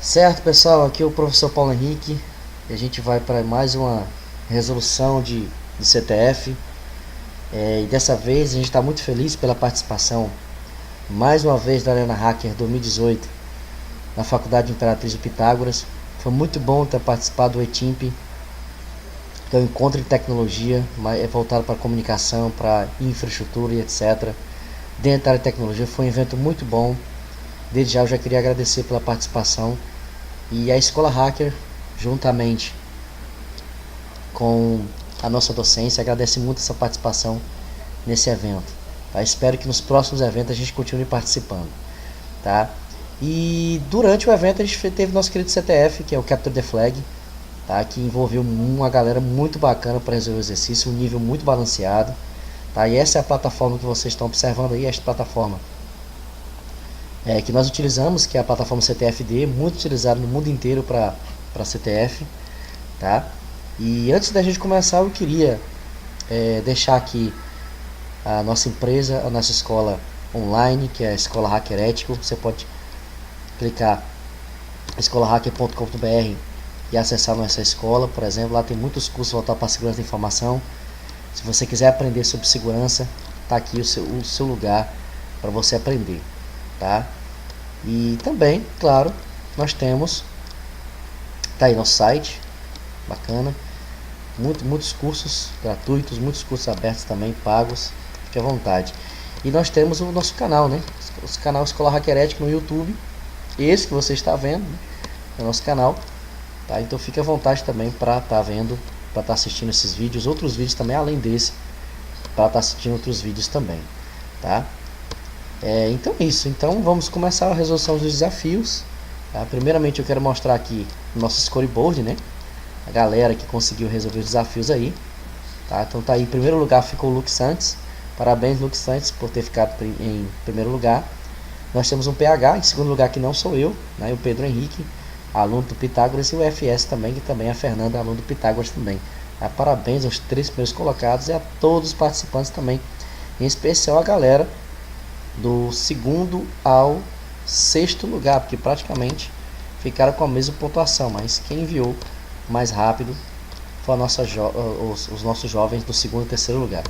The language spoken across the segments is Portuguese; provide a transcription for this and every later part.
Certo, pessoal, aqui é o professor Paulo Henrique e a gente vai para mais uma resolução de CTF. E dessa vez a gente está muito feliz pela participação mais uma vez da Arena Hacker 2018 na Faculdade Imperatriz de Pitágoras. Foi muito bom ter participado do ETIMP, que é um encontro em tecnologia, é voltado para comunicação, para infraestrutura e etc. Dentro da área de tecnologia foi um evento muito bom. Desde já eu já queria agradecer pela participação. E a Escola Hacker, juntamente com a nossa docência, agradece muito essa participação nesse evento. Tá? Espero que nos próximos eventos a gente continue participando. Tá? E durante o evento a gente teve nosso querido CTF, que é o Capture the Flag, tá? Que envolveu uma galera muito bacana para resolver o exercício, um nível muito balanceado. Tá? E essa é a plataforma que vocês estão observando aí, esta plataforma que nós utilizamos, que é a plataforma CTFD, muito utilizada no mundo inteiro para CTF, tá? E antes da gente começar, eu queria deixar aqui a nossa empresa, a nossa escola online, que é a Escola Hacker Ético. Você pode clicar escolahacker.com.br e acessar nossa escola, por exemplo. Lá tem muitos cursos voltados para a segurança da informação. Se você quiser aprender sobre segurança, tá aqui o seu lugar para você aprender. Tá? E também, claro, nós temos, tá aí nosso site, bacana, muitos cursos gratuitos, muitos cursos abertos também, pagos, fique à vontade. E nós temos o nosso canal, né? O canal Escola Hacker Ético no YouTube, esse que você está vendo, né? É o nosso canal, tá? Então fique à vontade também para estar vendo, para estar assistindo esses vídeos, outros vídeos também além desse, para estar assistindo outros vídeos também, tá? Então é isso, então vamos começar a resolução dos desafios. Tá? Primeiramente eu quero mostrar aqui o nosso scoreboard, né? A galera que conseguiu resolver os desafios aí. Tá? Então tá aí, em primeiro lugar ficou o Luke Santos. Parabéns, Luke Santos, por ter ficado em primeiro lugar. Nós temos um PH, em segundo lugar, que não sou eu, né? O Pedro Henrique, aluno do Pitágoras, e o FS também, que também é a Fernanda, aluno do Pitágoras também. Tá? Parabéns aos 3 primeiros colocados e a todos os participantes também, em especial a galera do segundo ao sexto lugar, porque praticamente ficaram com a mesma pontuação, mas quem enviou mais rápido foi os nossos jovens do segundo e terceiro lugar.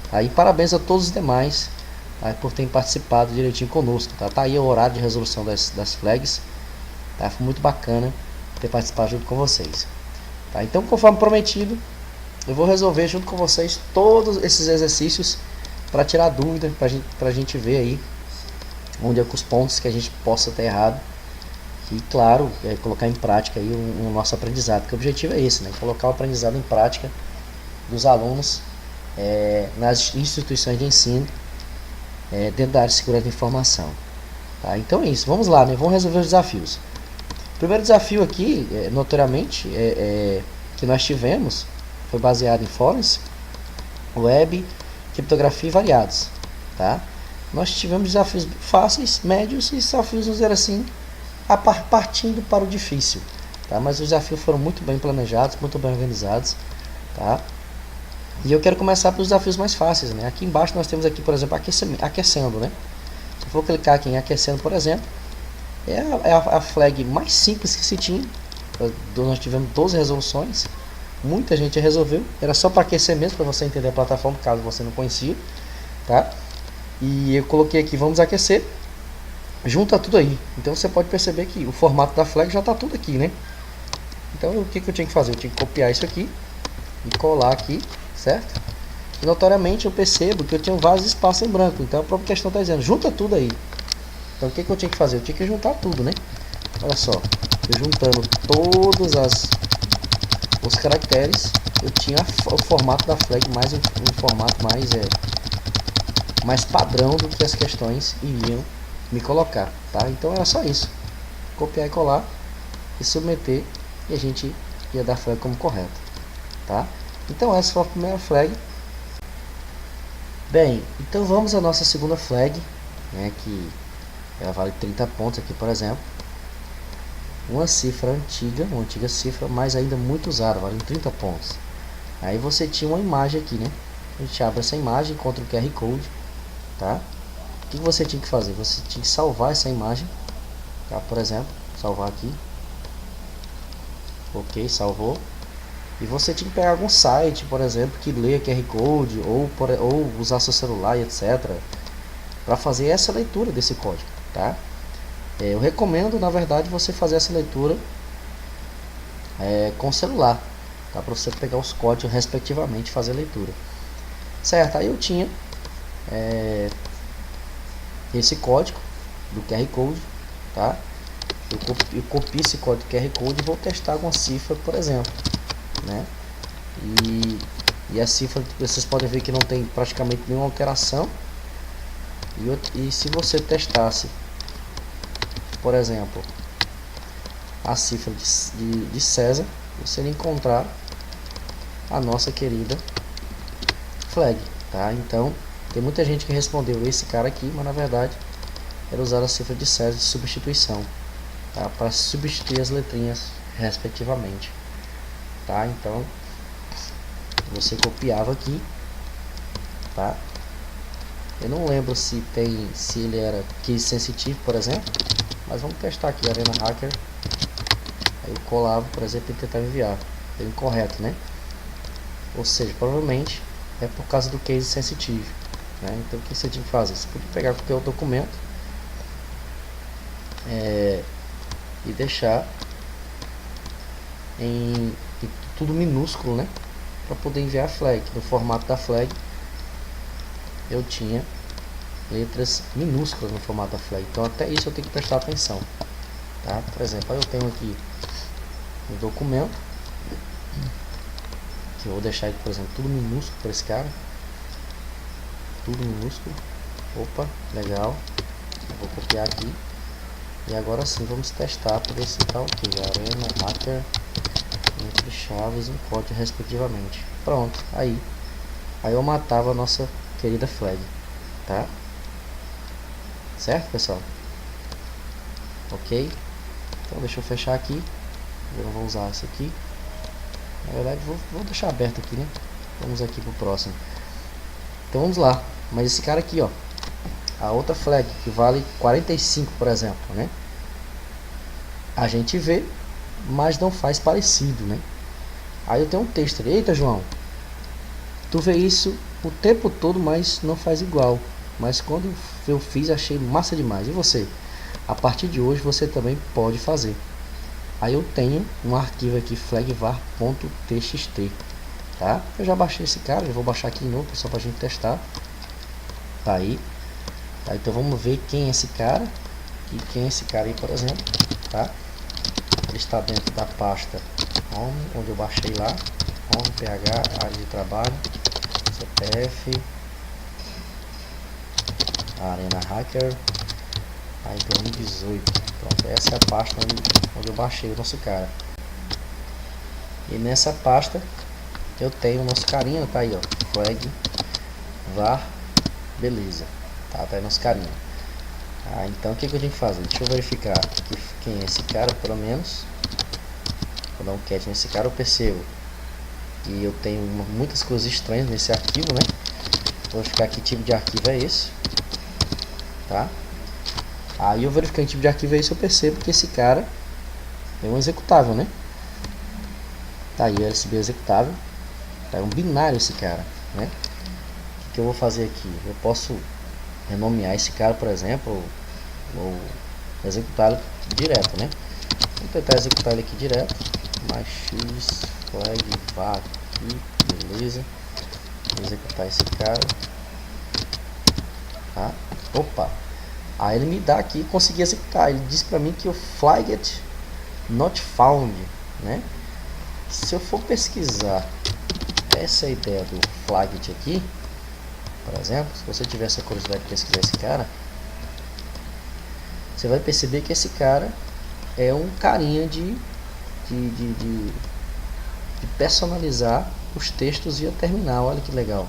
Aí parabéns a todos os demais, tá, por terem participado direitinho conosco. Tá aí o horário de resolução das flags, tá? Foi muito bacana ter participado junto com vocês. Tá? Então, conforme prometido, eu vou resolver junto com vocês todos esses exercícios para tirar dúvida, para a gente ver aí onde é que os pontos que a gente possa ter errado e, claro, colocar em prática aí o nosso aprendizado, porque o objetivo é esse, né? Colocar o aprendizado em prática dos alunos nas instituições de ensino dentro da área de segurança da informação. Tá? Então é isso, vamos lá, né? Vamos resolver os desafios. O primeiro desafio aqui, notoriamente, que nós tivemos, foi baseado em fóruns, web, criptografia e variados, tá? Nós tivemos desafios fáceis, médios e desafios, vamos dizer assim, partindo para o difícil, tá? Mas os desafios foram muito bem planejados, muito bem organizados, tá? E eu quero começar pelos desafios mais fáceis, né? Aqui embaixo nós temos aqui, por exemplo, aquecendo, né? Se eu for clicar aqui em aquecendo, por exemplo, é a flag mais simples que se tinha. Nós tivemos 12 resoluções. Muita gente resolveu, era só para aquecer mesmo, para você entender a plataforma, caso você não conhecia, tá? E eu coloquei aqui, vamos aquecer, junta tudo aí. Então você pode perceber que o formato da flag já está tudo aqui, né? Então o que eu tinha que fazer? Eu tinha que copiar isso aqui e colar aqui, certo? E notoriamente eu percebo que eu tinha vários espaços em branco, então a própria questão está dizendo, junta tudo aí. Então o que eu tinha que fazer? Eu tinha que juntar tudo, né? Olha só, eu juntando todos os caracteres, eu tinha o formato da flag mais um formato mais padrão do que as questões iriam me colocar, tá? Então era só isso, copiar e colar e submeter, e a gente ia dar a flag como correta, tá? Então essa foi a primeira flag. Bem, então vamos à nossa segunda flag, né, que ela vale 30 pontos aqui, por exemplo. Uma cifra antiga, uma antiga cifra, mas ainda muito usada, vale 30 pontos. Aí você tinha uma imagem aqui, né? A gente abre essa imagem, encontra o QR Code, tá? O que você tinha que fazer? Você tinha que salvar essa imagem, tá? Por exemplo, salvar aqui, Ok, salvou. E você tinha que pegar algum site, por exemplo, que lê QR Code ou usar seu celular e etc. para fazer essa leitura desse código, tá? Eu recomendo, na verdade, você fazer essa leitura com o celular, tá? Para você pegar os códigos respectivamente e fazer a leitura. Certo, aí eu tinha esse código do QR Code, tá? Eu copio esse código QR Code e vou testar alguma cifra, por exemplo, né? E a cifra, vocês podem ver que não tem praticamente nenhuma alteração. E se você testasse, por exemplo, a cifra de César, você iria encontrar a nossa querida flag, tá? Então, tem muita gente que respondeu esse cara aqui, mas na verdade era usar a cifra de César de substituição, tá? Para substituir as letrinhas respectivamente, tá? Então, você copiava aqui, tá? Eu não lembro se ele era case sensitive, por exemplo, mas vamos testar aqui, Arena Hacker. Aí eu colava, por exemplo, e tentava enviar. Deu incorreto, né? Ou seja, provavelmente é por causa do case sensitive, né? Então o que você tinha que fazer? Você podia pegar qualquer outro documento e deixar em tudo minúsculo, né? Para poder enviar a flag. No formato da flag eu tinha letras minúsculas no formato da flag, então até isso eu tenho que prestar atenção, tá? Por exemplo, eu tenho aqui um documento que eu vou deixar aqui, por exemplo, tudo minúsculo para esse cara, tudo minúsculo. Opa, legal. Eu vou copiar aqui e agora sim vamos testar para ver se tá ok. Arena Hacker entre chaves e código respectivamente. Pronto, aí eu matava a nossa querida flag, tá? Certo, pessoal? Ok? Então deixa eu fechar aqui. Eu não vou usar isso aqui. Na verdade vou deixar aberto aqui, né? Vamos aqui pro próximo. Então vamos lá. Mas esse cara aqui, ó, a outra flag que vale 45, por exemplo, né? A gente vê, mas não faz parecido, né? Aí eu tenho um texto ali. Eita, João, tu vê isso o tempo todo, mas não faz igual. Mas quando eu fiz, achei massa demais. E você? A partir de hoje você também pode fazer. Aí eu tenho um arquivo aqui, flagvar.txt, tá? Eu já baixei esse cara, eu vou baixar aqui de novo, só pra gente testar. Tá aí. Tá, então vamos ver quem é esse cara. E quem é esse cara aí, por exemplo, tá? Ele está dentro da pasta home, onde eu baixei lá. Home, ph, área de trabalho, CPF, Arena Hacker, aí 2018. Pronto, essa é a pasta onde eu baixei o nosso cara. E nessa pasta eu tenho o nosso carinha, tá aí, ó, flag var, beleza, tá aí nosso carinha. Então o que eu tenho que fazer? Deixa eu verificar quem é esse cara, pelo menos. Vou dar um catch nesse cara, eu percebo que eu tenho muitas coisas estranhas nesse arquivo, né? Vou verificar que tipo de arquivo é esse, tá? Aí eu verificando que tipo de arquivo é esse, eu percebo que esse cara é um executável, né? Tá aí, LSB executável. Tá, é um binário esse cara, né? O que eu vou fazer aqui? Eu posso renomear esse cara, por exemplo, ou executá-lo direto, né? Vou tentar executar ele aqui direto. Mais x flag var aqui, beleza. Vou executar esse cara, tá? Opa! Aí ele me dá aqui, consegui executar. Ele diz para mim que o flagged not found, né? Se eu for pesquisar essa ideia do flagged aqui, por exemplo, se você tiver essa curiosidade de pesquisar esse cara, você vai perceber que esse cara é um carinha de personalizar os textos via terminal. Olha que legal.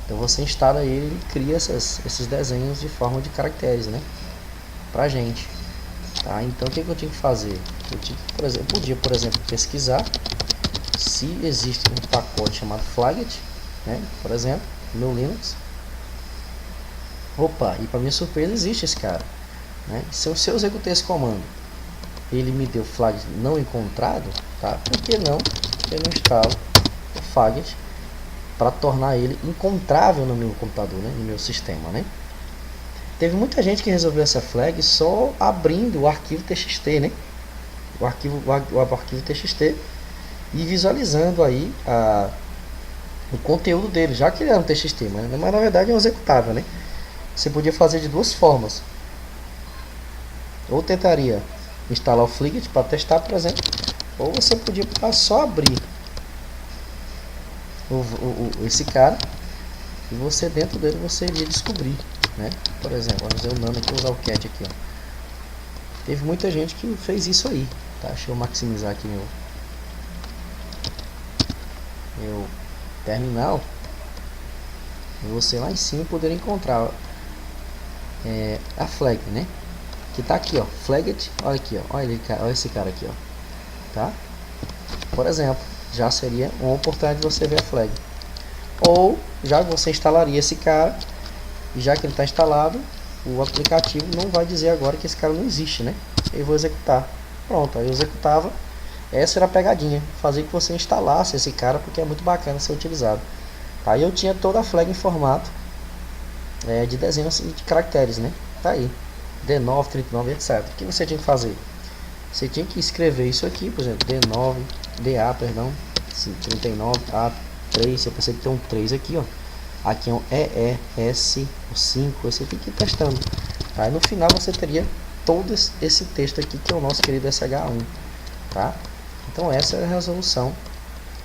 Então você instala ele e cria esses desenhos de forma de caracteres, né? Pra gente, tá? Então o que eu tinha que fazer? Eu tinha que, podia, por exemplo, pesquisar se existe um pacote chamado flagged, né? Por exemplo, no meu Linux. Opa, e para minha surpresa existe esse cara, né? Se eu executei esse comando ele me deu flag não encontrado, tá? Por que não eu não instalo o Faggot para tornar ele encontrável no meu computador, né? No meu sistema, né? Teve muita gente que resolveu essa flag só abrindo o arquivo TXT, né? O arquivo TXT e visualizando aí o conteúdo dele, já que ele era um TXT, mas na verdade é um executável, né? Você podia fazer de duas formas. Ou tentaria instalar o Flickr para testar, por exemplo, ou você podia só abrir esse cara e você dentro dele você iria descobrir, né? Por exemplo, vamos dizer o Nano aqui, vou usar o Cat aqui, ó. Teve muita gente que fez isso aí, tá? Deixa eu maximizar aqui meu terminal e você lá em cima poder encontrar a flag, né? Que tá aqui, ó, Flagged, olha aqui, ó, olha esse cara aqui, ó, tá? Por exemplo, já seria uma oportunidade de você ver a flag. Ou já você instalaria esse cara e já que ele está instalado, o aplicativo não vai dizer agora que esse cara não existe, né? Eu vou executar. Pronto, aí eu executava. Essa era a pegadinha, fazer que você instalasse esse cara porque é muito bacana ser utilizado. Aí eu tinha toda a flag em formato de desenhos de caracteres, né? Tá aí, D9, 39, etc. O que você tinha que fazer? Você tinha que escrever isso aqui, por exemplo, D9, DA, perdão, 39, A3, você percebe que tem um 3 aqui, ó. Aqui é um EES, o 5, você tem que ir testando. Tá? E no final você teria todo esse texto aqui, que é o nosso querido SH1. Tá? Então essa é a resolução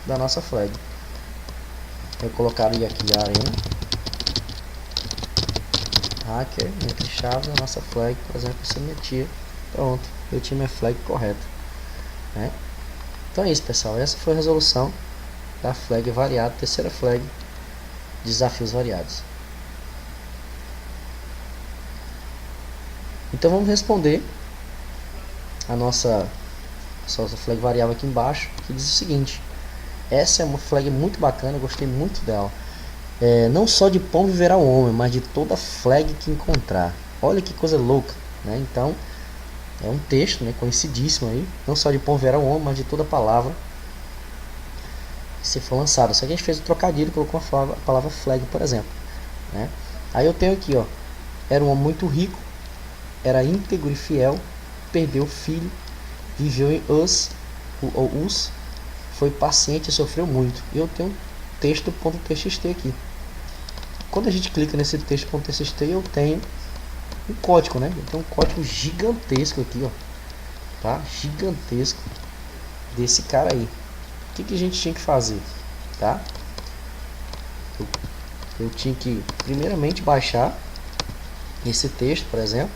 da nossa flag. Eu colocaria aqui a arena. Hacker, entre chaves, a nossa flag, por exemplo, você metia. Pronto, eu tinha minha flag correta. Né? Então é isso, pessoal. Essa foi a resolução da flag variada, terceira flag, desafios variados. Então vamos responder a nossa flag variável aqui embaixo, que diz o seguinte: essa é uma flag muito bacana, eu gostei muito dela. Não só de pão viverá o homem, mas de toda flag que encontrar. Olha que coisa louca, né? Então é um texto, né, conhecidíssimo aí. Não só de pão viverá o homem, mas de toda palavra que se for lançada. Só que a gente fez o trocadilho, colocou a palavra flag, por exemplo, né? Aí eu tenho aqui, ó, era um homem muito rico, era íntegro e fiel, perdeu o filho, viveu em Uz, foi paciente e sofreu muito. E eu tenho texto.txt aqui. Quando a gente clica nesse texto.txt, eu tenho um código, né? Eu tenho um código gigantesco aqui, ó, tá? Gigantesco desse cara aí. O que a gente tinha que fazer, tá? Eu tinha que primeiramente baixar esse texto, por exemplo.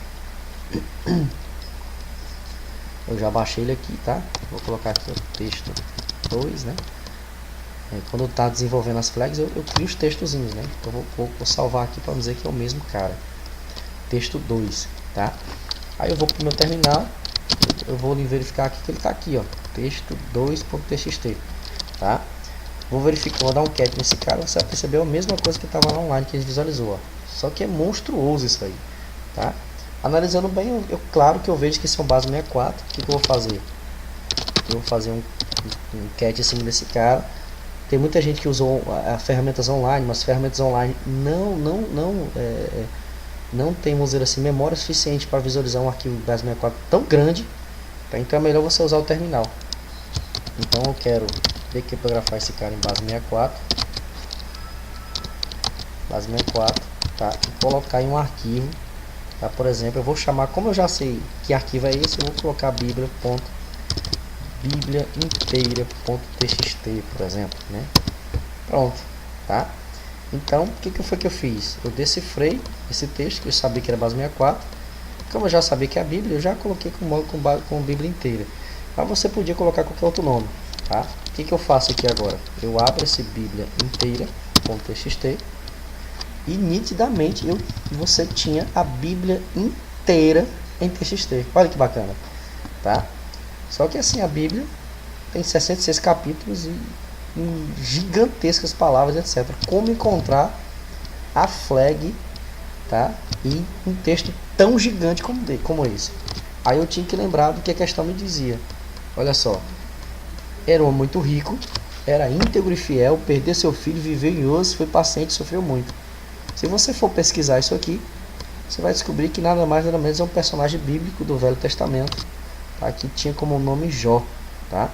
Eu já baixei ele aqui, tá? Vou colocar aqui o texto 2, né? Quando eu tá desenvolvendo as flags, eu crio os textozinhos, né? Então vou salvar aqui para dizer que é o mesmo cara. Texto 2, tá? Aí eu vou pro meu terminal, eu vou verificar aqui que ele tá aqui, ó, texto 2.txt, tá? Vou verificar, vou dar um cat nesse cara, você vai perceber a mesma coisa que estava lá online que ele visualizou, ó. Só que é monstruoso isso aí, tá? Analisando bem, claro que eu vejo que esse é um base 64. O que eu vou fazer? Eu vou fazer um cat em cima desse cara. Tem muita gente que usou ferramentas online, mas ferramentas online não tem, vamos dizer assim, memória suficiente para visualizar um arquivo base 64 tão grande, tá? Então é melhor você usar o terminal. Então eu quero decriptografar esse cara em base 64, tá? E colocar em um arquivo, tá? Por exemplo, eu vou chamar, como eu já sei que arquivo é esse, eu vou colocar bibliainteira.txt, por exemplo, né? Pronto, tá? Então, o que foi que eu fiz? Eu decifrei esse texto, que eu sabia que era base 64. Como eu já sabia que é a Bíblia, eu já coloquei com Bíblia inteira. Mas você podia colocar qualquer outro nome, tá? O que eu faço aqui agora? Eu abro esse Bíblia inteira.txt e nitidamente você tinha a Bíblia inteira em TXT. Olha que bacana, tá? Só que assim, a Bíblia tem 66 capítulos e gigantescas palavras, etc. Como encontrar a flag, tá? E um texto tão gigante como esse. Aí eu tinha que lembrar do que a questão me dizia. Olha só, era um homem muito rico, era íntegro e fiel, perdeu seu filho, viveu em osso, foi paciente e sofreu muito. Se você for pesquisar isso aqui, você vai descobrir que nada mais nada menos é um personagem bíblico do Velho Testamento, tá? Que tinha como nome Jó, tá?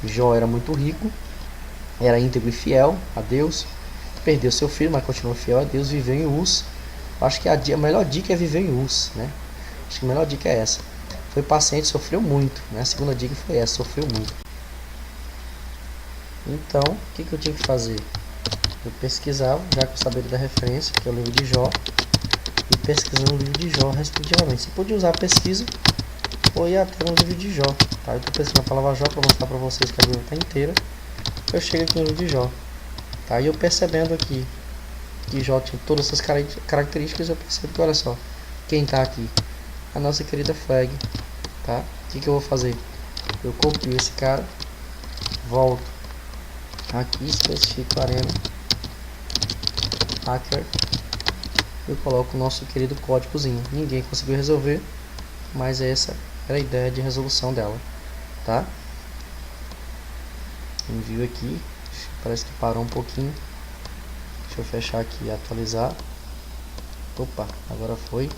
Jó era muito rico, era íntegro e fiel a Deus, perdeu seu filho, mas continuou fiel a Deus, viveu em Uz. Acho que a melhor dica é viver em Uz, né? Acho que a melhor dica é essa. Foi paciente, sofreu muito, né? A segunda dica foi essa, sofreu muito. Então, o que eu tinha que fazer? Eu pesquisava, já com sabedoria da referência, que é o livro de Jó, e pesquisando o livro de Jó respectivamente. Você pode usar a pesquisa ou ir até no livro de Jó, tá? Eu estou pesquisando a palavra Jó para mostrar para vocês que a Bíblia está inteira. Eu chego aqui no livro de Jó, tá? E eu percebendo aqui que Jó tinha todas essas características, eu percebo que, olha só, quem está aqui? A nossa querida Flag, tá? O que eu vou fazer? Eu copio esse cara, volto aqui, especifico Arena Hacker, eu coloco o nosso querido códigozinho. Ninguém conseguiu resolver, mas essa era a ideia de resolução dela, tá? Envio aqui, parece que parou um pouquinho. Deixa eu fechar aqui e atualizar. Opa, agora foi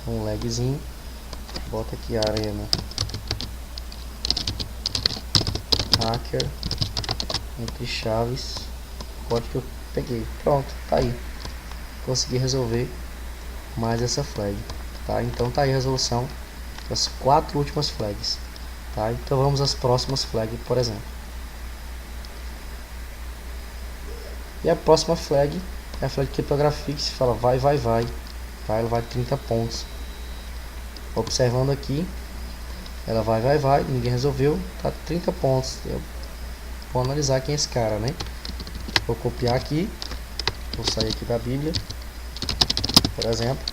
um lagzinho. Bota aqui a Arena Hacker entre chaves, código que eu peguei. Pronto, tá aí. Consegui resolver mais essa flag, tá? Então tá aí a resolução das 4 últimas flags, tá? Então vamos às próximas flags, por exemplo. E a próxima flag é a flag de criptografia, que se fala vai, tá? Ela vai 30 pontos. Observando aqui, ela vai, ninguém resolveu, tá 30 pontos. Eu vou analisar quem é esse cara, né? Vou copiar aqui, vou sair aqui da Bíblia, por exemplo.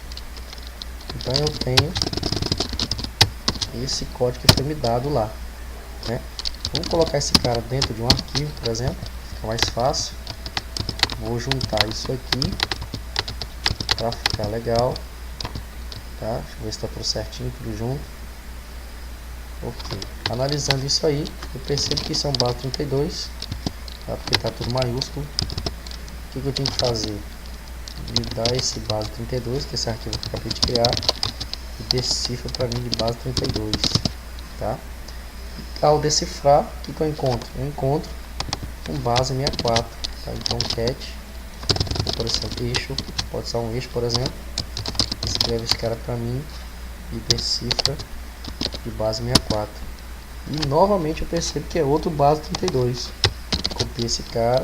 Então eu tenho esse código que foi me dado lá, né? Vou colocar esse cara dentro de um arquivo, por exemplo, fica mais fácil. Vou juntar isso aqui para ficar legal, tá? Deixa eu ver se está tudo certinho, tudo junto. Ok, analisando isso aí, eu percebo que isso é um base 32, tá? Porque está tudo maiúsculo. O que eu tenho que fazer? Me dar esse base 32, que é esse arquivo que eu acabei de criar, e decifra para mim de base 32, tá? E ao decifrar, o que eu encontro? Eu encontro um base 64, tá? Então cat, por exemplo, eixo, pode ser um eixo, por exemplo, escreve esse cara para mim e decifra de base 64. E novamente eu percebo que é outro base 32. Copia esse cara,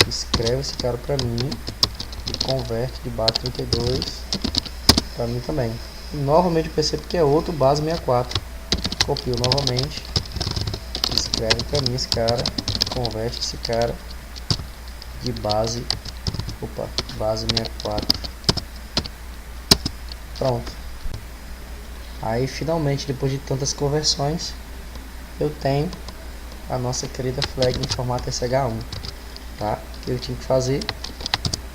escreve esse cara para mim e converte de base 32 para mim também. E novamente eu percebo que é outro base 64. Copio novamente, escreve para mim esse cara, converte esse cara de base, base 64. Pronto. Aí finalmente, depois de tantas conversões, eu tenho a nossa querida flag em formato SH1, tá? Eu tinha que fazer,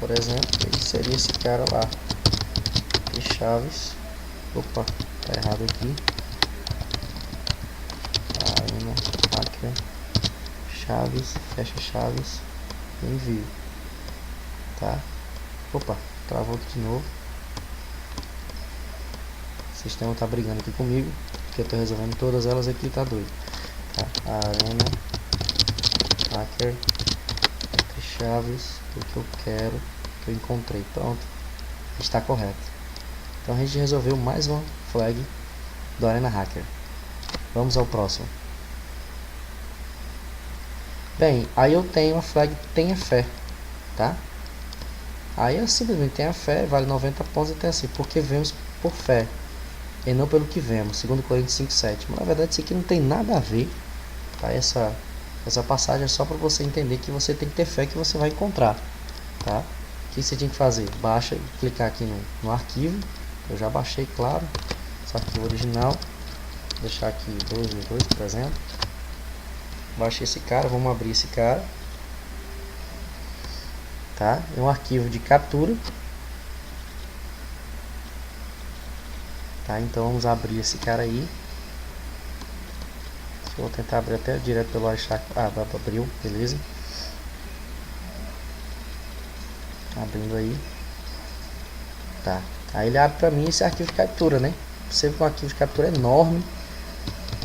por exemplo, seria esse cara lá, e chaves, tá errado aqui, Arena Hacker, chaves, fecha chaves, envio, tá? Travou aqui de novo. O sistema tá brigando aqui comigo, porque eu tô resolvendo todas elas aqui, tá doido, tá? Arena Hacker entre chaves, o que eu quero, que eu encontrei, pronto, está correto. Então a gente resolveu mais uma flag do Arena Hacker. Vamos ao próximo. Bem, aí eu tenho a flag Tenha Fé, tá? Aí eu simplesmente tenho a fé, vale 90 pontos, e tem assim, porque vemos por fé e não pelo que vemos, segundo Coríntios 5:7. Mas na verdade isso aqui não tem nada a ver, tá? Essa passagem é só para você entender que você tem que ter fé que você vai encontrar, tá? O que você tem que fazer? Baixa e clicar aqui no arquivo. Eu já baixei, claro, esse arquivo original. Vou deixar aqui 2 por exemplo. Baixei esse cara, vamos abrir esse cara, tá? É um arquivo de captura. tá? Então vamos abrir esse cara aí. Vou tentar abrir até direto pelo Wireshark. Abriu, beleza. Abrindo aí. Tá. Aí ele abre pra mim esse arquivo de captura, né? Você vê que é um arquivo de captura enorme,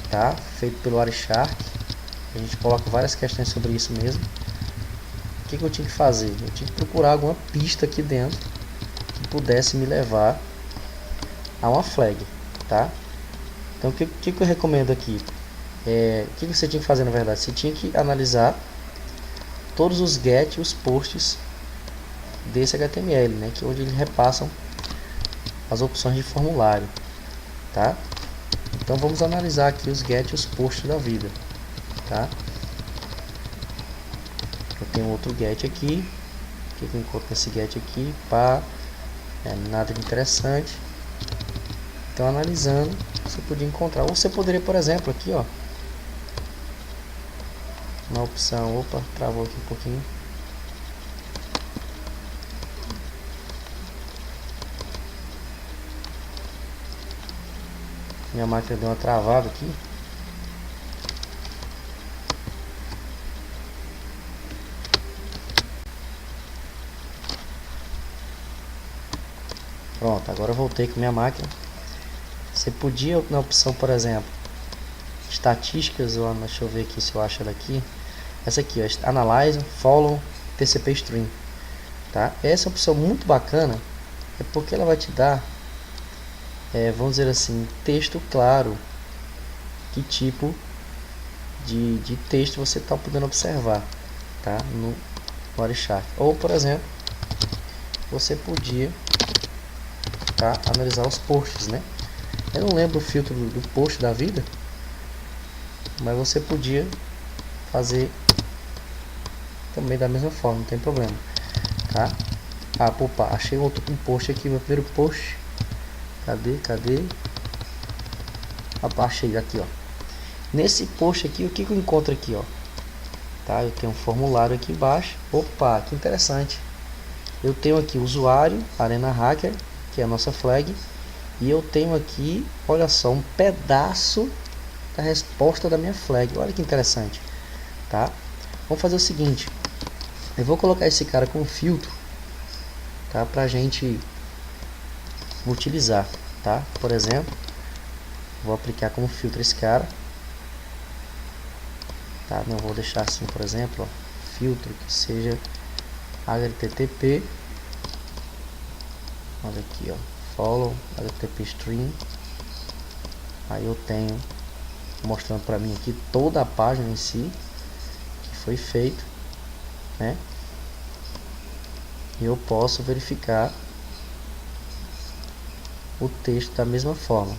tá? Feito pelo Wireshark. A gente coloca várias questões sobre isso mesmo. O que eu tinha que fazer? Eu tinha que procurar alguma pista aqui dentro que pudesse me levar a uma flag, tá? Então o que eu recomendo aqui? O que você tinha que fazer na verdade? Você tinha que analisar todos os get e os posts desse HTML, né? Que é onde eles repassam as opções de formulário, tá? Então vamos analisar aqui os get e os posts da vida, tá? Eu tenho outro get aqui. O que eu encontro nesse get aqui? Nada de interessante. Então analisando, você podia encontrar, ou você poderia, por exemplo, aqui, ó, na opção, opa, travou aqui um pouquinho. Minha máquina deu uma travada aqui. Pronto, agora eu voltei com minha máquina. Você podia, na opção, por exemplo, estatísticas, ou deixa eu ver aqui se eu acho ela aqui. Essa aqui, ó, Analyze, Follow, TCP Stream, tá? Essa opção muito bacana, é porque ela vai te dar, vamos dizer assim, texto claro, que tipo de texto você está podendo observar, tá? No Wireshark. Ou, por exemplo, você podia, tá, analisar os posts, né? Eu não lembro o filtro do post da vida, mas você podia fazer também da mesma forma, não tem problema, tá? Opa, achei um post aqui, meu primeiro post. Cadê? Achei aqui, ó. Nesse post aqui, o que eu encontro aqui, ó? Tá, eu tenho um formulário aqui embaixo. Opa, que interessante. Eu tenho aqui o usuário, Arena Hacker, que é a nossa flag. E eu tenho aqui, olha só, um pedaço da resposta da minha flag. Olha que interessante, tá? Vamos fazer o seguinte. Eu vou colocar esse cara com filtro, tá? Pra gente utilizar, tá? Por exemplo, vou aplicar como filtro esse cara, tá? Não vou deixar assim, por exemplo, ó, filtro que seja HTTP. Olha aqui, ó, follow HTTP stream. Aí eu tenho mostrando para mim aqui toda a página em si que foi feito, né? E eu posso verificar o texto da mesma forma,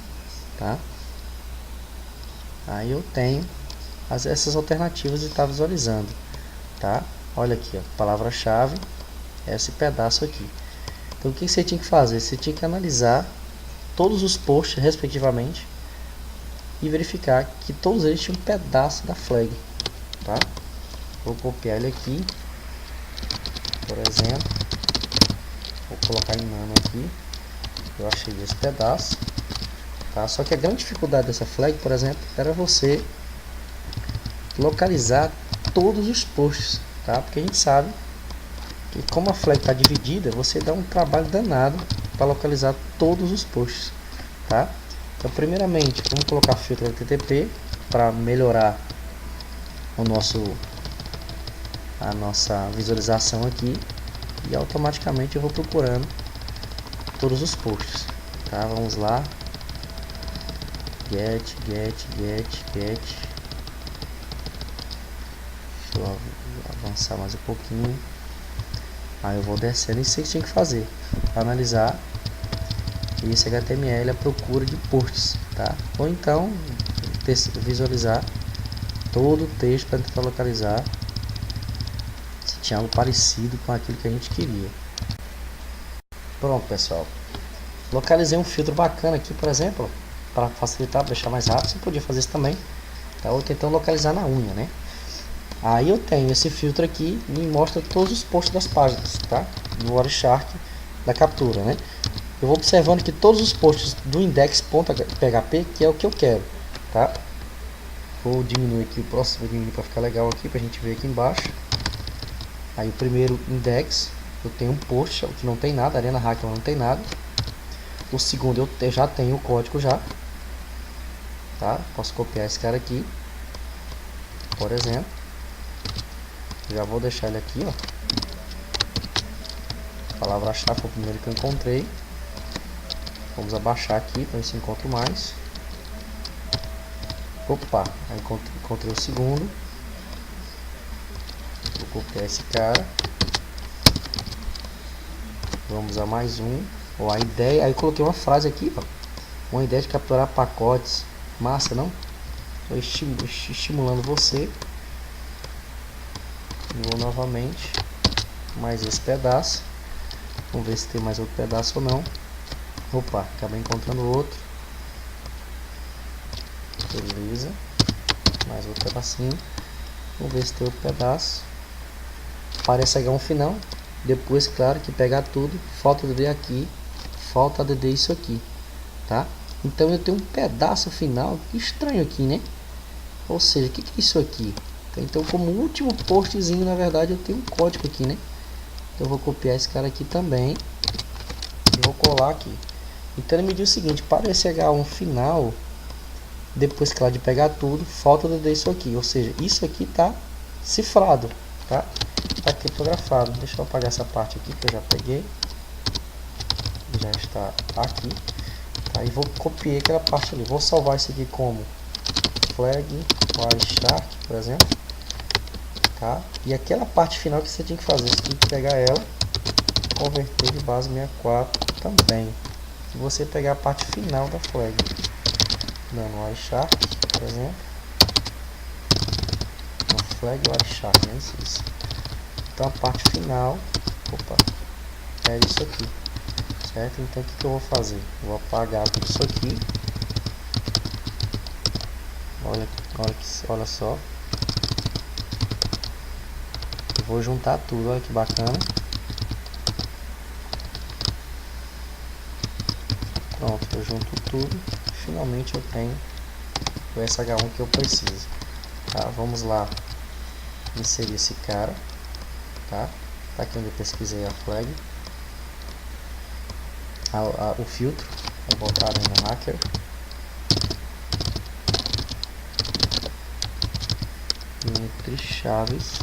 tá? Aí eu tenho essas alternativas de estar visualizando, tá? Olha aqui, ó, palavra-chave, esse pedaço aqui. Então o que você tinha que fazer? Você tinha que analisar todos os posts respectivamente e verificar que todos eles tinham um pedaço da flag, tá? Vou copiar ele aqui, por exemplo, vou colocar em nano aqui. Eu achei esse pedaço, tá? Só que a grande dificuldade dessa flag, por exemplo, era você localizar todos os posts, tá? Porque a gente sabe que como a flag está dividida, você dá um trabalho danado para localizar todos os posts, tá? Então, primeiramente, vamos colocar filtro HTTP para melhorar a nossa visualização aqui, e automaticamente eu vou procurando todos os posts, tá? Vamos lá, get. Deixa eu avançar mais um pouquinho. Aí eu vou descendo. Isso que tinha que fazer, analisar esse HTML à procura de posts, tá? Ou então visualizar todo o texto para tentar localizar se tinha algo parecido com aquilo que a gente queria. Pronto, pessoal, localizei um filtro bacana aqui, por exemplo, para facilitar, para deixar mais rápido. Você podia fazer isso também, tá? Ou tentando localizar na unha, né? Aí eu tenho esse filtro aqui e me mostra todos os posts das páginas, tá? No Wireshark da captura, né? eu vou observando que todos os posts do index.php, que é o que eu quero, tá? Vou diminuir aqui o próximo, vou diminuir para ficar legal aqui, para a gente ver aqui embaixo. Aí o primeiro index, eu tenho um post que não tem nada, Arena Hacker não tem nada. O segundo eu já tenho o código já, tá? Posso copiar esse cara aqui, por exemplo. Já vou deixar ele aqui, ó. Palavra-chave foi o primeiro que eu encontrei. Vamos abaixar aqui para ver se encontro mais. Opa, aí encontrei o segundo. Vou copiar esse cara. Vamos a mais um. Ó, a ideia, aí coloquei uma frase aqui, ó. Uma ideia de capturar pacotes. Massa, não? Estou estimulando você. Vou novamente. Mais esse pedaço. Vamos ver se tem mais outro pedaço ou não. Opa, acabei encontrando outro. Beleza. Mais outro pedacinho. Vamos ver se tem outro pedaço. Parece H1 final. Depois, claro, que pegar tudo. Falta DD aqui. Falta DD isso aqui. Tá? Então eu tenho um pedaço final estranho aqui, né? Ou seja, o que é isso aqui? Então, como último postzinho, na verdade, eu tenho um código aqui, né? Então eu vou copiar esse cara aqui também. E vou colar aqui. Então ele me diz o seguinte: para esse H1 final, depois, claro, de pegar tudo, falta DD isso aqui. Ou seja, isso aqui tá cifrado, tá? Tá criptografado. Deixa eu apagar essa parte aqui que eu já peguei. Já está aqui. Aí vou copiar aquela parte ali. Vou salvar isso aqui como flag Wireshark, por exemplo. Tá? E aquela parte final que você tinha que fazer, você tinha que pegar ela, converter de base 64 também. Se você pegar a parte final da flag, dando Wireshark, por exemplo. Uma flag Wireshark, né? Isso. Então a parte final, opa, é isso aqui. Certo? Então o que eu vou fazer? Vou apagar tudo isso aqui. Olha só. Eu vou juntar tudo, olha que bacana. Pronto, eu junto tudo. Finalmente eu tenho o SH1 que eu preciso. Tá? Vamos lá inserir esse cara. Tá? Tá aqui onde eu pesquisei a flag. O filtro, vou botar no hacker. Entre chaves,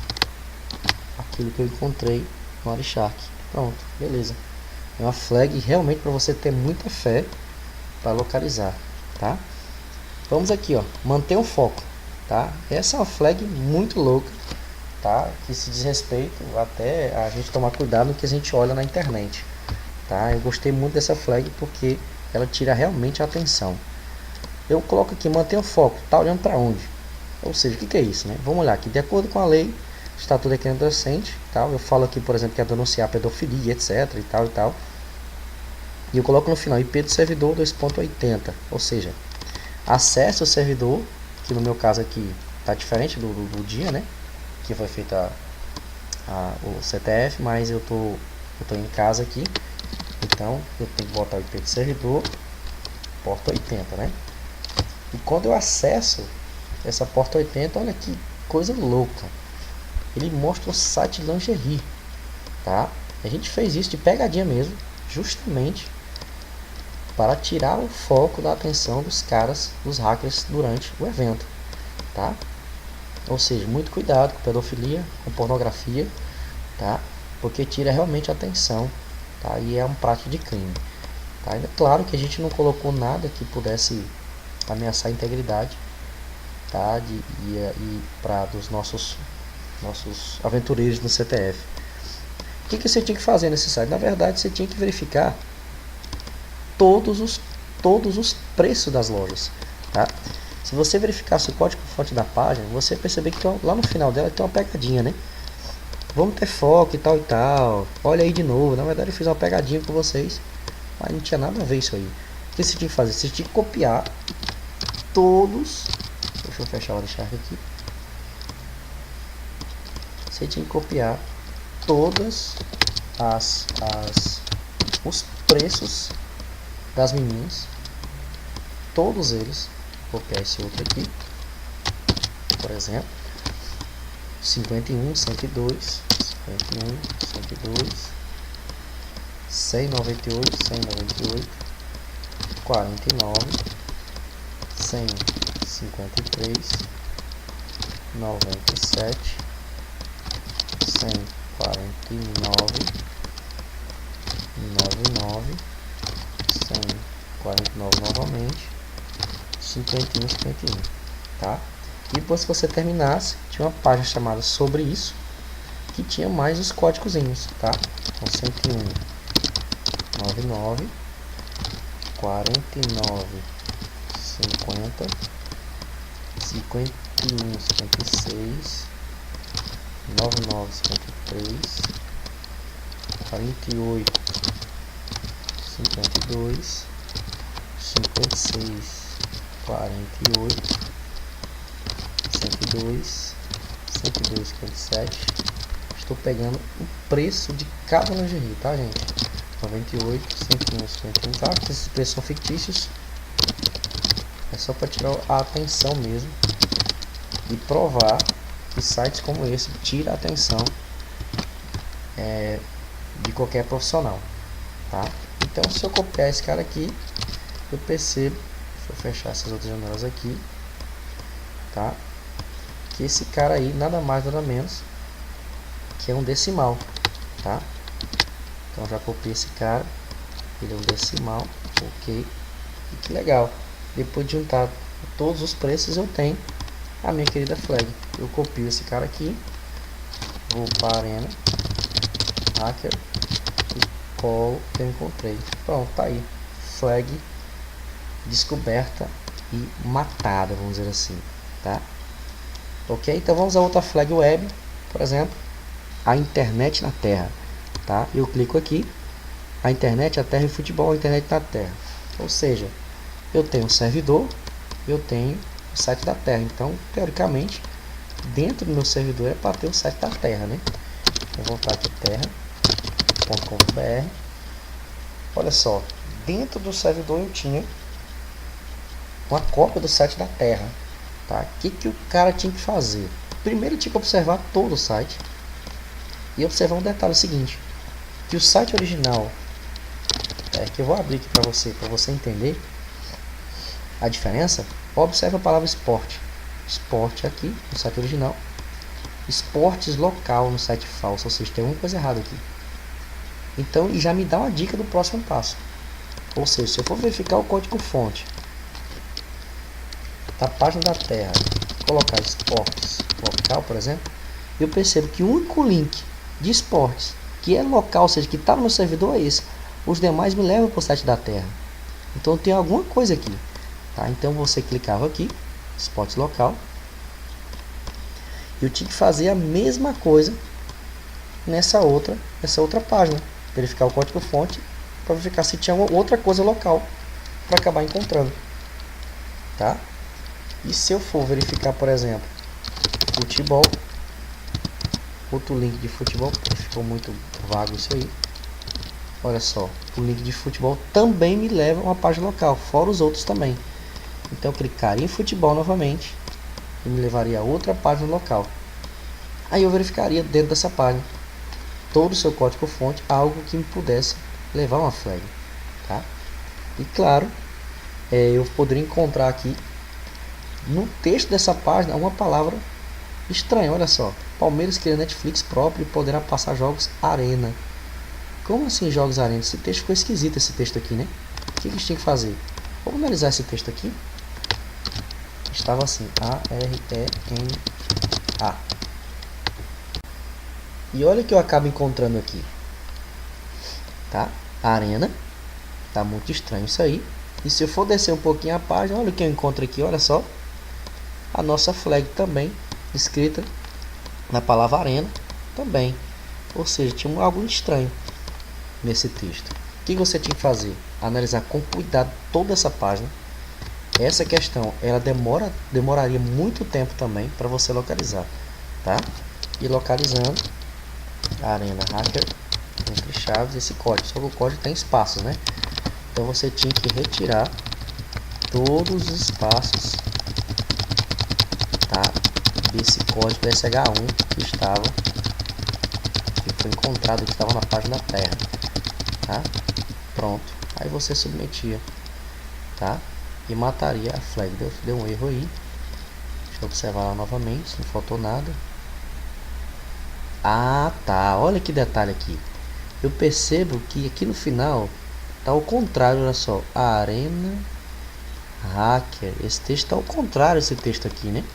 aquilo que eu encontrei no Wireshark. Pronto, beleza. É uma flag realmente para você ter muita fé para localizar, tá? Vamos aqui, ó, manter o foco, tá? Essa é uma flag muito louca, tá? Que se diz respeito até a gente tomar cuidado no que a gente olha na internet. Tá? Eu gostei muito dessa flag porque ela tira realmente a atenção. Eu coloco aqui, mantenha o foco, tá olhando para onde? Ou seja, o que é isso, né? Vamos olhar aqui, de acordo com a lei, Estatuto da Criança e Adolescente, tal. Eu falo aqui, por exemplo, que é denunciar pedofilia, etc, e tal e tal. E eu coloco no final IP do servidor 2.80, ou seja, acesse o servidor, que no meu caso aqui tá diferente do dia, né? Que foi feita o CTF, mas eu tô em casa aqui. Então eu tenho que botar o IP do servidor, porta 80, né? E quando eu acesso essa porta 80, olha que coisa louca. Ele mostra o site lingerie, tá? A gente fez isso de pegadinha mesmo, justamente para tirar o foco da atenção dos caras, dos hackers, durante o evento, tá? Ou seja, muito cuidado com pedofilia, com pornografia, tá? Porque tira realmente a atenção. Tá? E é um prática de crime. Tá? É claro que a gente não colocou nada que pudesse ameaçar a integridade, tá? Para dos nossos aventureiros no CTF. O que você tinha que fazer nesse site? Na verdade, você tinha que verificar todos os preços das lojas. Tá? Se você verificasse o código-fonte da página, você perceber que lá no final dela tem uma pegadinha, né? Vamos ter foco e tal e tal. Olha aí de novo. Na verdade eu fiz uma pegadinha com vocês, mas não tinha nada a ver isso aí. O que você tinha que fazer? Você tinha que copiar todos. Deixa eu fechar o Wireshark aqui. Você tinha que copiar todas os preços das meninas, todos eles. Vou copiar esse outro aqui, por exemplo, 51, 102, 51, 102, 198, 198, 49, 153, 97, 149, 99, 149 novamente, 51, 51, tá? E depois que você terminasse, tinha uma página chamada sobre isso, que tinha mais os códigozinhos, tá? Então 101, 99, 49, 50, 51, 56, 99, 53, 48, 52, 56, 48, 102, 102, 57. Estou pegando o preço de cada lingerie, tá, gente? 98, 101, 51, tá? Esses preços são fictícios. É só para tirar a atenção mesmo e provar que sites como esse tira a atenção de qualquer profissional, tá? Então, se eu copiar esse cara aqui, eu percebo, deixa eu fechar essas outras janelas aqui, tá? Que esse cara aí nada mais nada menos que é um decimal, tá? Então já copiei esse cara, ele é um decimal, ok? E que legal, depois de juntar todos os preços eu tenho a minha querida flag. Eu copio esse cara aqui, vou para a Arena Hacker e colo que eu encontrei. Pronto, tá aí, flag descoberta e matada, vamos dizer assim, tá? Ok, então vamos a outra flag web, por exemplo, a internet na Terra, tá? Eu clico aqui, a internet, a Terra e futebol, a internet na Terra. Ou seja, eu tenho um servidor, eu tenho o site da Terra. Então, teoricamente, dentro do meu servidor é para ter o site da Terra, né? Vou voltar aqui terra.com.br. Olha só, dentro do servidor eu tinha uma cópia do site da Terra. Tá? O que o cara tinha que fazer? Primeiro tinha que observar todo o site e observar um detalhe seguinte, que o site original, que eu vou abrir aqui para você entender a diferença. Observe a palavra esporte, esporte aqui no site original, esportes local no site falso, ou seja, tem alguma coisa errada aqui. Então, e já me dá uma dica do próximo passo, ou seja, se eu for verificar o código fonte da página da Terra, colocar esportes local, por exemplo, eu percebo que o único link de esportes que é local, ou seja, que está no meu servidor é esse. Os demais me levam para o site da Terra. Então tem alguma coisa aqui, tá? Então você clicava aqui, esportes local. Eu tinha que fazer a mesma coisa nessa outra página, verificar o código fonte para verificar se tinha outra coisa local para acabar encontrando, tá? E se eu for verificar, por exemplo, futebol, outro link de futebol, ficou muito vago isso aí. Olha só, o link de futebol também me leva a uma página local, fora os outros também. Então eu clicaria em futebol novamente e me levaria a outra página local. Aí eu verificaria dentro dessa página todo o seu código fonte, algo que me pudesse levar uma flag, tá? E claro, eu poderia encontrar aqui no texto dessa página uma palavra estranha. Olha só, Palmeiras cria Netflix próprio e poderá passar jogos Arena. Como assim jogos Arena? Esse texto ficou esquisito, esse texto aqui, né? O que a gente tem que fazer? Vamos analisar esse texto aqui. Estava assim, A-R-E-N-A. E olha o que eu acabo encontrando aqui, tá? Arena. Tá muito estranho isso aí. E se eu for descer um pouquinho a página, olha o que eu encontro aqui, olha só. A nossa flag também, escrita na palavra Arena, também. Ou seja, tinha algo estranho nesse texto. O que você tinha que fazer? Analisar com cuidado toda essa página. Essa questão, ela demoraria muito tempo também para você localizar, tá? E localizando Arena Hacker entre chaves esse código, só que o código tem espaços, né? Então você tinha que retirar todos os espaços, tá, desse código SH1 que foi encontrado, que estava na página terra, tá? Pronto, aí você submetia, tá? E mataria a flag. Deu um erro aí. Deixa eu observar lá novamente, não faltou nada. Ah, tá, olha que detalhe aqui. Eu percebo que aqui no final tá ao contrário, olha só, Arena Hacker. Esse texto tá ao contrário, esse texto aqui, né?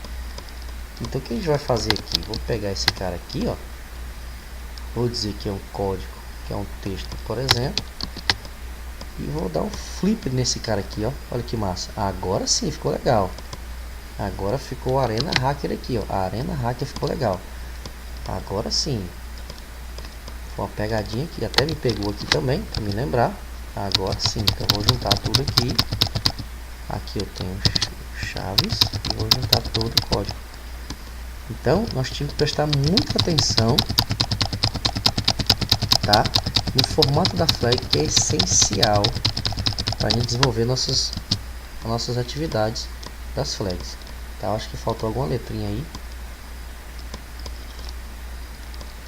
Então o que a gente vai fazer aqui? Vou pegar esse cara aqui, ó. Vou dizer que é um código, que é um texto, por exemplo. E vou dar um flip nesse cara aqui, ó. Olha que massa. Agora sim, ficou legal. Agora ficou a Arena Hacker aqui, ó. A Arena Hacker ficou legal. Agora sim. Foi uma pegadinha que até me pegou aqui também, para me lembrar. Agora sim. Então vou juntar tudo aqui. Aqui eu tenho chaves e vou juntar todo o código. Então nós tínhamos que prestar muita atenção, tá, no formato da flag, que é essencial para a gente desenvolver nossas atividades das flags, tá? Acho que faltou alguma letrinha aí.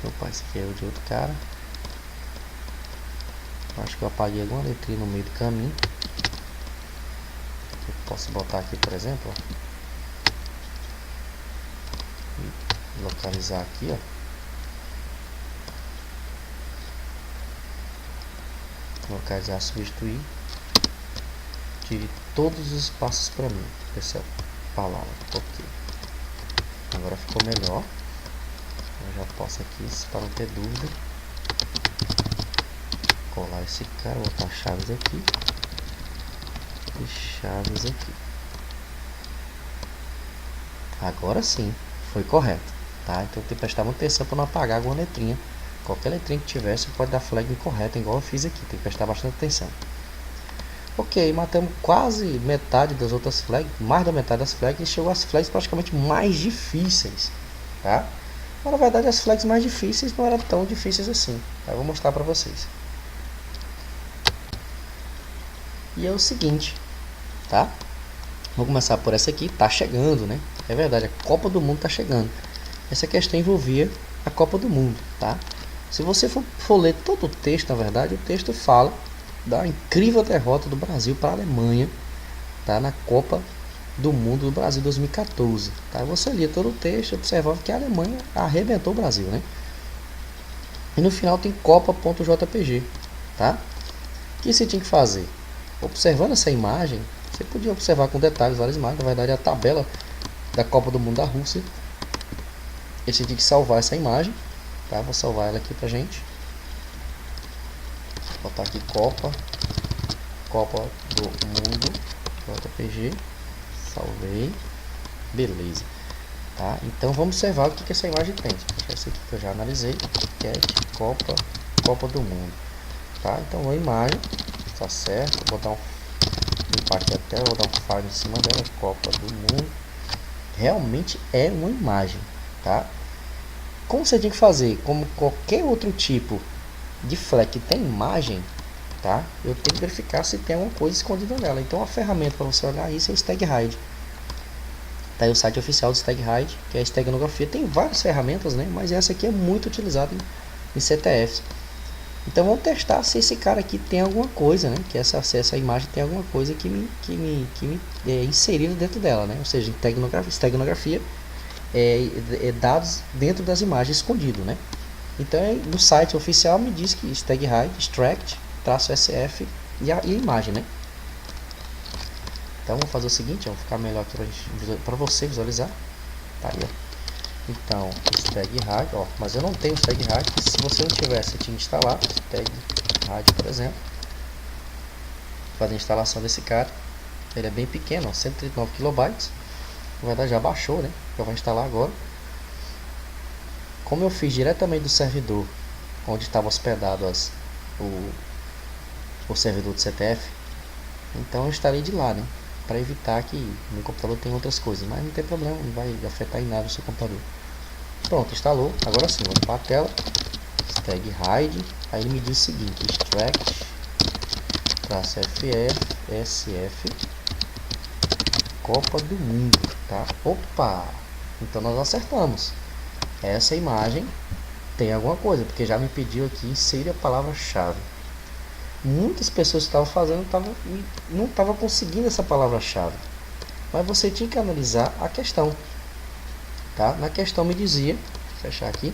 Opa, esse aqui é o de outro cara. Acho que eu apaguei alguma letrinha no meio do caminho. Eu posso botar aqui, por exemplo, ó. Localizar aqui, ó. Localizar, substituir. Tire todos os espaços para mim dessa palavra. Ok. Agora ficou melhor. Eu já posso aqui, para não ter dúvida, colar esse cara, botar chaves aqui e chaves aqui. Agora sim, foi correto, tá? Então tem que prestar muita atenção para não apagar alguma letrinha. Qualquer letrinha que tiver, você pode dar flag incorreta, igual eu fiz aqui. Tem que prestar bastante atenção. Ok, matamos quase metade das outras flags, mais da metade das flags, e chegou às flags praticamente mais difíceis, tá? Mas na verdade as flags mais difíceis não eram tão difíceis assim, tá? Eu vou mostrar para vocês. E é o seguinte, tá? Vou começar por essa aqui, tá chegando, né? É verdade, a Copa do Mundo tá chegando. Essa questão envolvia a Copa do Mundo, tá? Se você for ler todo o texto, na verdade, o texto fala da incrível derrota do Brasil para a Alemanha, tá? Na Copa do Mundo do Brasil 2014, tá? Você lia todo o texto e observava que a Alemanha arrebentou o Brasil, né? E no final tem Copa.jpg, tá? O que você tinha que fazer? Observando essa imagem, você podia observar com detalhes várias imagens, na verdade é a tabela da Copa do Mundo da Rússia. E você tinha que salvar essa imagem, tá? Vou salvar ela aqui pra gente. Vou botar aqui Copa do Mundo JPG. Salvei. Beleza, tá? Então vamos observar o que essa imagem tem. Essa aqui que eu já analisei, Cat Copa do Mundo, tá? Então a imagem tá certo. Vou botar limpar aqui a tela, vou dar um file em cima dela. Copa do Mundo realmente é uma imagem, tá? Como você tinha que fazer, como qualquer outro tipo de flag que tem imagem, tá? Eu tenho que verificar se tem alguma coisa escondida nela. Então a ferramenta para você olhar isso é o StagHide. Tá aí o site oficial do StagHide, que é a esteganografia. Tem várias ferramentas, né? Mas essa aqui é muito utilizada em CTFs. Então vamos testar se esse cara aqui tem alguma coisa, né? Que essa imagem tem alguma coisa que me é inserida dentro dela, né? Ou seja, esteganografia é dados dentro das imagens escondido, né? Então no site oficial me diz que StagHide, extract, -sf e a imagem, né? Então vamos fazer o seguinte, vamos ficar melhor aqui para você visualizar, tá aí, ó. Então StagHide, ó, mas eu não tenho StagHide. Se você não tivesse, você tinha que instalar StagHide, por exemplo. Fazer a instalação desse cara. Ele é bem pequeno, ó, 139 KB. Na verdade já baixou, né? Eu vou instalar agora. Como eu fiz diretamente do servidor onde estava hospedado o servidor do CTF, então eu instalei de lá, né? Para evitar que meu computador tenha outras coisas, mas não tem problema, não vai afetar em nada o seu computador. Pronto, instalou. Agora sim, vou limpar a tela. StagHide. Aí ele me diz o seguinte: extract traço SF Copa do Mundo, tá? Opa! Então nós acertamos. Essa imagem tem alguma coisa, porque já me pediu aqui insira a palavra-chave. Muitas pessoas que estavam fazendo não estavam conseguindo essa palavra-chave, mas você tinha que analisar a questão, tá? Na questão me dizia, vou fechar aqui,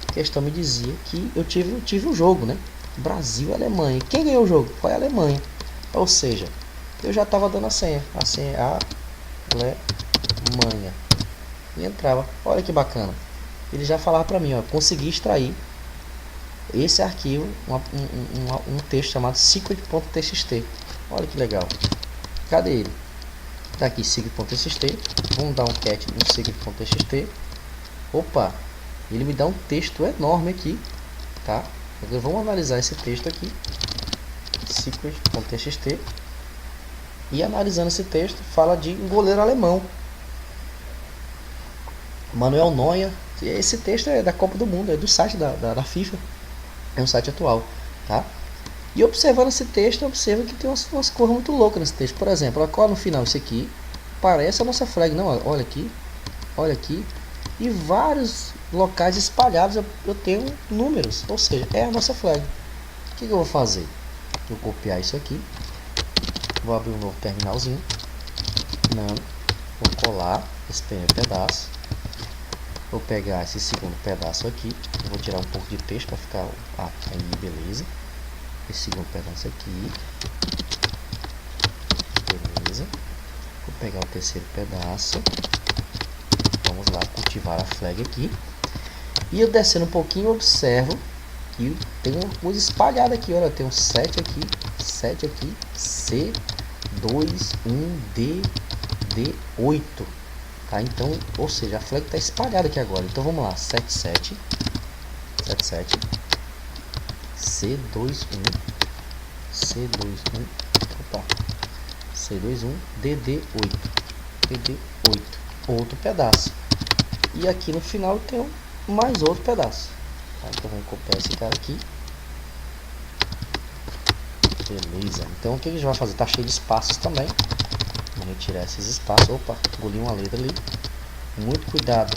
a questão me dizia que eu tive um jogo, né? Brasil e Alemanha. Quem ganhou o jogo? Foi a Alemanha. Ou seja, eu já estava dando a senha Alemanha, e entrava. Olha que bacana. Ele já falava para mim, ó, consegui extrair esse arquivo, um texto chamado secret.txt. Olha que legal. Cadê ele? Tá aqui, secret.txt. Vamos dar um cat no secret.txt. Opa, ele me dá um texto enorme aqui, tá? Então, vamos analisar esse texto aqui, secret.txt. E analisando esse texto, fala de um goleiro alemão, Manuel Neuer. Esse texto é da Copa do Mundo, é do site da FIFA, é um site atual, tá? E observando esse texto, eu observo que tem umas coisas muito loucas nesse texto. Por exemplo, olha no final, isso aqui parece a nossa flag, não? Olha aqui, e vários locais espalhados eu tenho números, ou seja, é a nossa flag. O que eu vou fazer? Vou copiar isso aqui, vou abrir um novo terminalzinho, vou colar esse primeiro pedaço, vou pegar esse segundo pedaço aqui, vou tirar um pouco de texto para ficar aí, beleza. Esse segundo pedaço aqui, beleza. Vou pegar o terceiro pedaço, vamos lá cultivar a flag aqui, e eu descendo um pouquinho observo que tem uma coisa espalhada aqui, olha, tem um 7 aqui, C2, 1, D8, tá? Então, ou seja, a flag está espalhada aqui agora. Então vamos lá, 77, C21, opa, C21, DD8, outro pedaço. E aqui no final tem mais outro pedaço. Tá? Então vamos copiar esse cara aqui. Beleza. Então o que a gente vai fazer? Tá cheio de espaços também. Vamos retirar esses espaços. Opa, engoli uma letra ali. Muito cuidado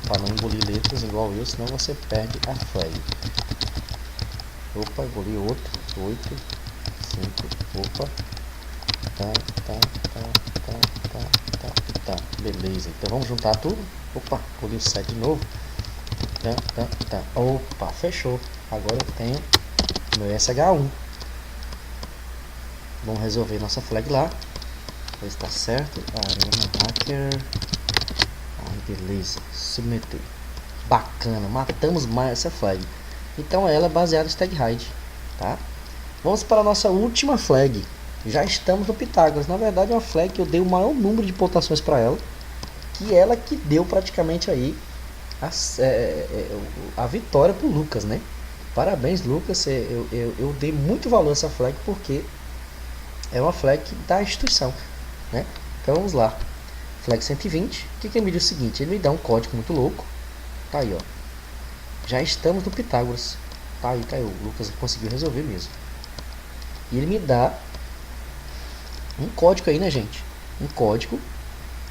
para não engolir letras igual eu, senão você perde a flag. Opa, engoli outro. 8, 5, opa. Tá. Beleza. Então vamos juntar tudo. Opa, engoli o 7 de novo. Opa, fechou. Agora eu tenho meu SH1. Vamos resolver nossa flag lá. Ver se está certo. Arena Hacker. Beleza. Submeter. Bacana. Matamos mais essa flag. Então ela é baseada em tag hide. Tá? Vamos para a nossa última flag. Já estamos no Pitágoras. Na verdade é uma flag que eu dei o maior número de pontuações para ela. Que ela que deu praticamente aí a vitória para o Lucas, né? Parabéns, Lucas. Eu dei muito valor a essa flag porque é uma flag da instituição, né? Então vamos lá. Flag 120. O que ele me diz o seguinte? Ele me dá um código muito louco. Tá aí, ó. Já estamos no Pitágoras. Tá aí, o Lucas conseguiu resolver mesmo. E ele me dá um código aí, né, gente? Um código,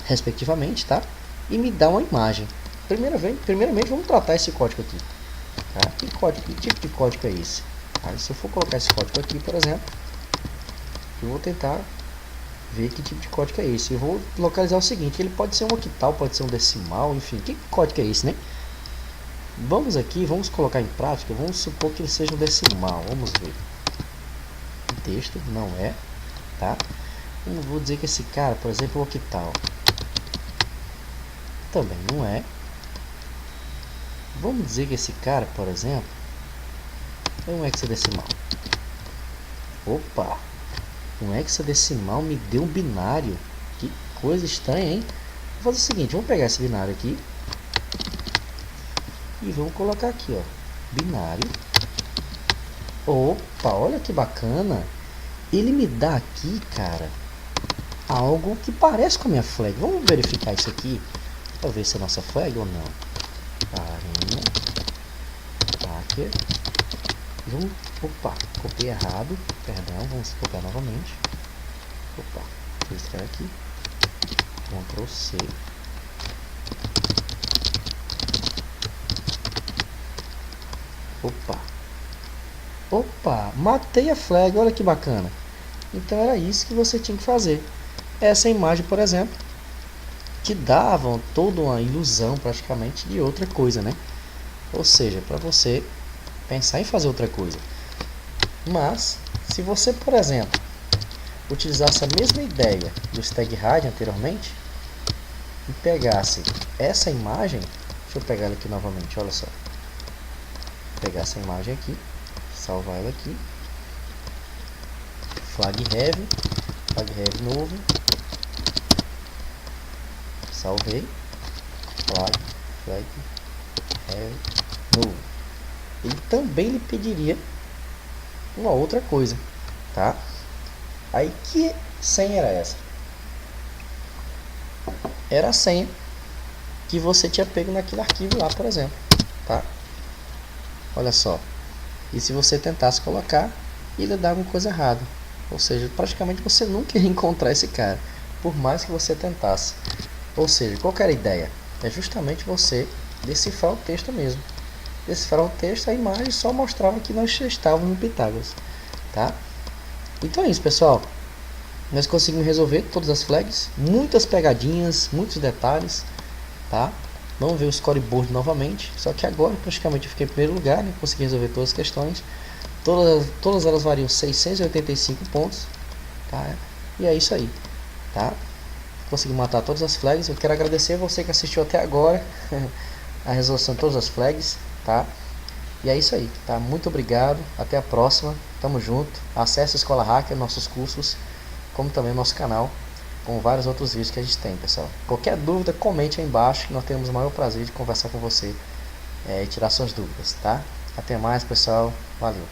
respectivamente, tá? E me dá uma imagem. Primeiramente, vamos tratar esse código aqui. Tá? Que tipo de código é esse? Aí, se eu for colocar esse código aqui, por exemplo, eu vou tentar ver que tipo de código é esse. Eu vou localizar o seguinte: ele pode ser um octal, pode ser um decimal, enfim, que código é esse, né? Vamos aqui, vamos colocar em prática. Vamos supor que ele seja um decimal. Vamos ver. O texto não é, tá? Eu vou dizer que esse cara, por exemplo, o octal também não é. Vamos dizer que esse cara, por exemplo, é um hexadecimal. Opa! Um hexadecimal me deu um binário. Que coisa estranha, hein? Vou fazer o seguinte, vamos pegar esse binário aqui e vamos colocar aqui, ó, binário. Opa, olha que bacana. Ele me dá aqui, cara, algo que parece com a minha flag. Vamos verificar isso aqui para ver se é nossa flag ou não. Arena Hacker Opa, copiei errado, perdão, vamos copiar novamente. Opa, registrar aqui, Ctrl C. Opa, matei a flag, olha que bacana. Então era isso que você tinha que fazer. Essa imagem, por exemplo, te dava toda uma ilusão praticamente de outra coisa, né? Ou seja, para você pensar em fazer outra coisa. Mas, se você, por exemplo, utilizasse a mesma ideia do StagHide anteriormente e pegasse essa imagem, deixa eu pegar ela aqui novamente, olha só. Pegar essa imagem aqui, salvar ela aqui, flag heavy novo, salvei, flag heavy novo. Ele também lhe pediria uma outra coisa, tá? Aí que senha era essa? Era a senha que você tinha pego naquele arquivo lá, por exemplo, tá? Olha só. E se você tentasse colocar, ele dava alguma coisa errada. Ou seja, praticamente você nunca ia encontrar esse cara, por mais que você tentasse. Ou seja, qual era a ideia? É justamente você decifrar o texto mesmo. Decifrar o texto, a imagem só mostrava que nós estávamos no Pitágoras, tá? Então é isso, pessoal. Nós conseguimos resolver todas as flags, muitas pegadinhas, muitos detalhes, tá? Vamos ver o scoreboard novamente, só que agora praticamente eu fiquei em primeiro lugar, né? Consegui resolver todas as questões. Todas elas variam 685 pontos, tá? E é isso aí, tá? Consegui matar todas as flags. Eu quero agradecer a você que assistiu até agora a resolução de todas as flags, tá? E é isso aí, tá? Muito obrigado, até a próxima, tamo junto. Acesse a Escola Hacker, nossos cursos, como também o nosso canal, com vários outros vídeos que a gente tem, pessoal. Qualquer dúvida, comente aí embaixo, que nós temos o maior prazer de conversar com você e tirar suas dúvidas, tá? Até mais, pessoal. Valeu.